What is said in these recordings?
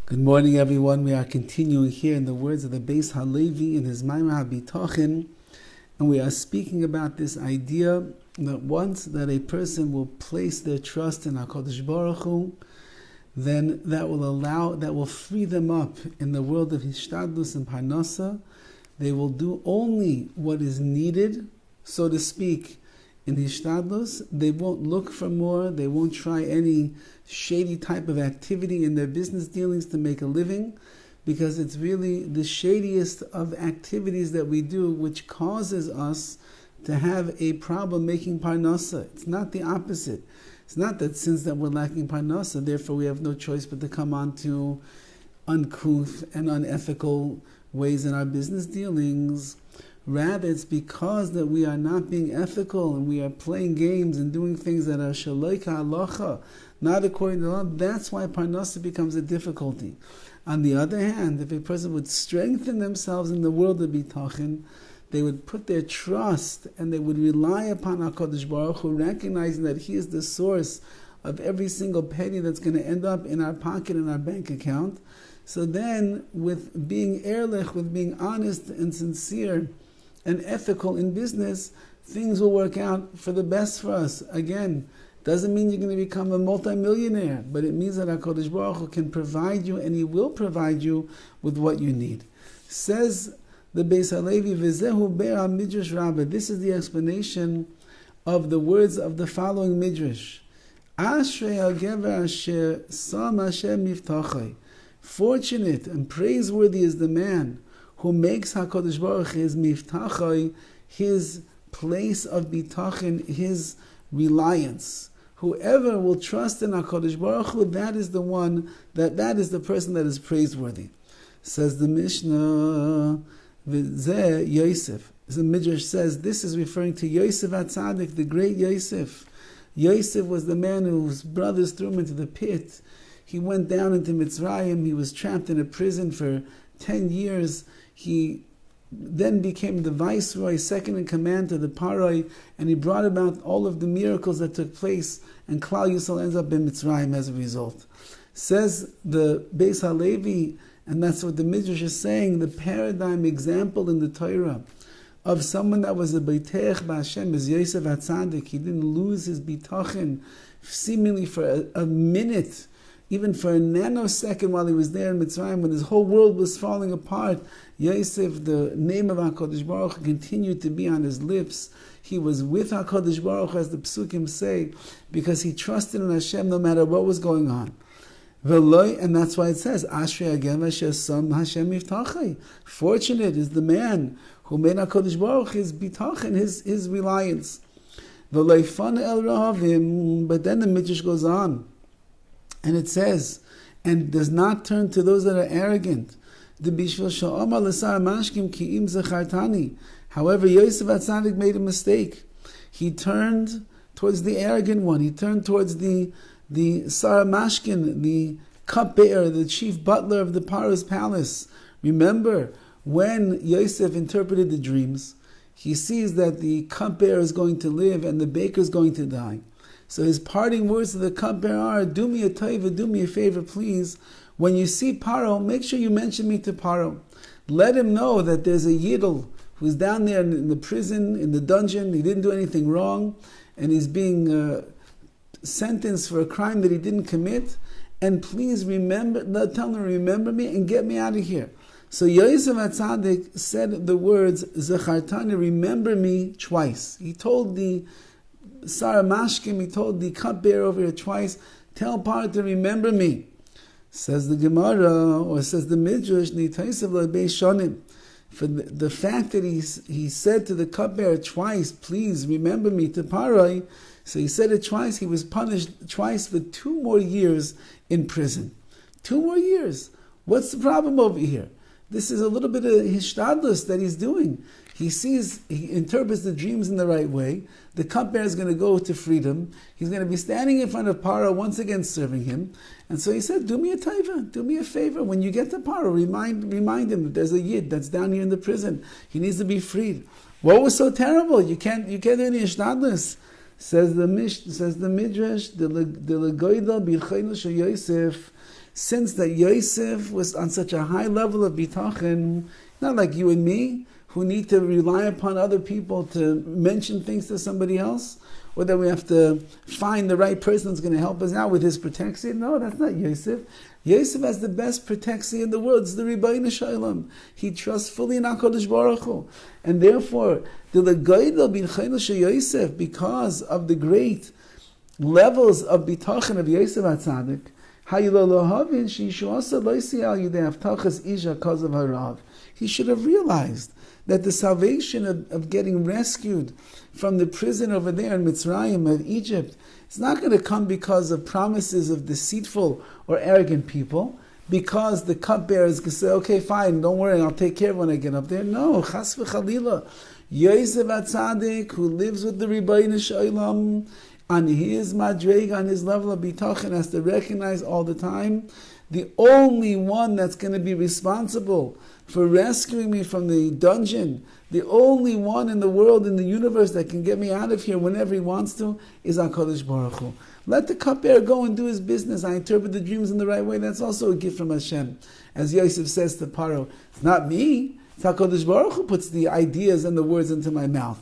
Good morning, everyone. We are continuing here in the words of the Beis Halevi in his Maimah Bitachon, and we are speaking about this idea that once that a person will place their trust in HaKadosh Baruch Hu, then that will free them up in the world of Hishtadlus and Parnasa. They will do only what is needed, so to speak, in Hishtadlus. They won't look for more. They won't try any shady type of activity in their business dealings to make a living, because it's really the shadiest of activities that we do which causes us to have a problem making parnasa. It's not the opposite. It's not that since that we're lacking parnasa, therefore we have no choice but to come on to uncouth and unethical ways in our business dealings. Rather, it's because that we are not being ethical and we are playing games and doing things that are shaloika halacha, not according to law. That's why parnasa becomes a difficulty. On the other hand, if a person would strengthen themselves in the world of Bitachon, they would put their trust and they would rely upon HaKadosh Baruch Hu, recognizing that He is the source of every single penny that's going to end up in our pocket, in our bank account. So then, with being ehrlich, with being honest and sincere and ethical in business, things will work out for the best for us. Again, doesn't mean you're going to become a multimillionaire, but it means that HaKadosh Baruch Hu can provide you, and He will provide you with what you need. Says the Beis Halevi, V'zehu be'ah midrash Rabbi. This is the explanation of the words of the following midrash. Ashrei ha'gever asher sam Hashem miftachai. Fortunate and praiseworthy is the man who makes HaKadosh Baruch Hu his miftachai, his place of bitachon, his reliance. Whoever will trust in HaKadosh Baruch Hu, that is the one, that is the person that is praiseworthy. Says the Mishnah, V'zeh Yosef. The Midrash says this is referring to Yosef HaTzadik, the great Yosef. Yosef was the man whose brothers threw him into the pit. He went down into Mitzrayim. He was trapped in a prison for 10 years. He then became the viceroy, second in command to the Paroi, and he brought about all of the miracles that took place, and Klal Yisrael ends up in Mitzrayim as a result. Says the Beis Halevi, and that's what the Midrash is saying, the paradigm example in the Torah of someone that was a Beitech B'Hashem is Yosef HaTzadik. He didn't lose his bitachon seemingly for a minute, even for a nanosecond while he was there in Mitzrayim, when his whole world was falling apart. Yosef, the name of HaKadosh Baruch Hu, continued to be on his lips. He was with HaKadosh Baruch Hu, as the Psukim say, because he trusted in Hashem no matter what was going on. And that's why it says, Ashrei ha'gever asher sam Hashem miftachai. Fortunate is the man who made HaKadosh Baruch Hu his bitachon, his reliance. V'lo yifana el rahavim. But then the Midrash goes on, and it says, and does not turn to those that are arrogant. However, Yosef HaTzadik made a mistake. He turned towards the arrogant one. He turned towards the Sar Mashkin, the cupbearer, the chief butler of the Paro's palace. Remember, when Yosef interpreted the dreams, he sees that the cupbearer is going to live and the baker is going to die. So his parting words to the cupbearer are, do me a taiva, do me a favor, please. When you see Paro, make sure you mention me to Paro. Let him know that there's a Yidel who's down there in the prison, in the dungeon. He didn't do anything wrong, and he's being sentenced for a crime that he didn't commit. And please remember, tell him to remember me and get me out of here. So Yosef HaTzadik said the words, Zachartani, remember me, twice. He told the Sarah Mashkim, he told the cupbearer over here twice, tell Paro to remember me. Says the Gemara, or says the Midrash, for the fact that he said to the cupbearer twice, please remember me to Paroi, so he said it twice, he was punished twice for 2 more years in prison. 2 more years. What's the problem over here? This is a little bit of hishtadlus that he's doing. He interprets the dreams in the right way. The cupbearer is going to go to freedom. He's going to be standing in front of Paro once again serving him. And so he said, do me a taiva, do me a favor. When you get to Paro, remind him that there's a yid that's down here in the prison. He needs to be freed. What was so terrible? You can't do any hishtadlus. Says the Midrash, the legoida b'chayil shel Yosef, since that Yosef was on such a high level of bitachon, not like you and me, who need to rely upon other people to mention things to somebody else, or that we have to find the right person that's going to help us out with his protection. No, that's not Yosef. Yosef has the best protection in the world. It's the Ribbono Shel Olam. He trusts fully in HaKadosh Baruch Hu. And therefore, the Legoidel B'Chayil Shel Yosef, because of the great levels of bitachon of Yosef HaTzadik, he should have realized that the salvation of getting rescued from the prison over there in Mitzrayim of Egypt is not going to come because of promises of deceitful or arrogant people, because the cupbearer is going to say, okay, fine, don't worry, I'll take care of when I get up there. No, chas v'chalila. Yosef HaTzadik, who lives with the Ribbono Shel Olam, on his madrega, on his level of bitachon, has to recognize all the time, the only one that's going to be responsible for rescuing me from the dungeon, the only one in the world, in the universe, that can get me out of here whenever he wants to, is HaKadosh Baruch Hu. Let the cupbearer go and do his business. I interpret the dreams in the right way. That's also a gift from Hashem. As Yosef says to Paro, it's not me, it's HaKadosh Baruch Hu puts the ideas and the words into my mouth.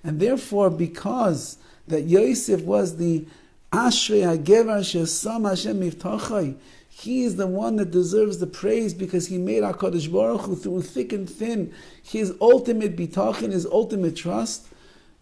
And therefore, because that Yosef was the Ashrei HaGevar Shesam Hashem Miftachai, he is the one that deserves the praise, because he made HaKadosh Baruch Hu through thick and thin his ultimate bitachon, his ultimate trust.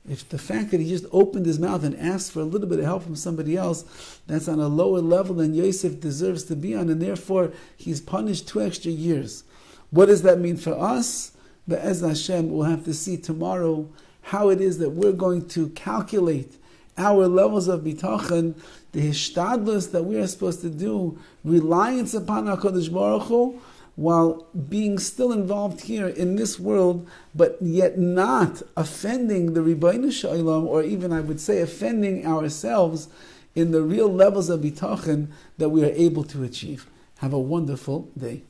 If the fact that he just opened his mouth and asked for a little bit of help from somebody else, that's on a lower level than Yosef deserves to be on, and therefore he's punished 2 extra years. What does that mean for us? Be'ez Hashem, we'll have to see tomorrow how it is that we're going to calculate our levels of bitachon, the hishtadlus that we are supposed to do, reliance upon HaKadosh Baruch Hu, while being still involved here in this world, but yet not offending the Ribbono Shel Olam, or even, I would say, offending ourselves in the real levels of bitachon that we are able to achieve. Have a wonderful day.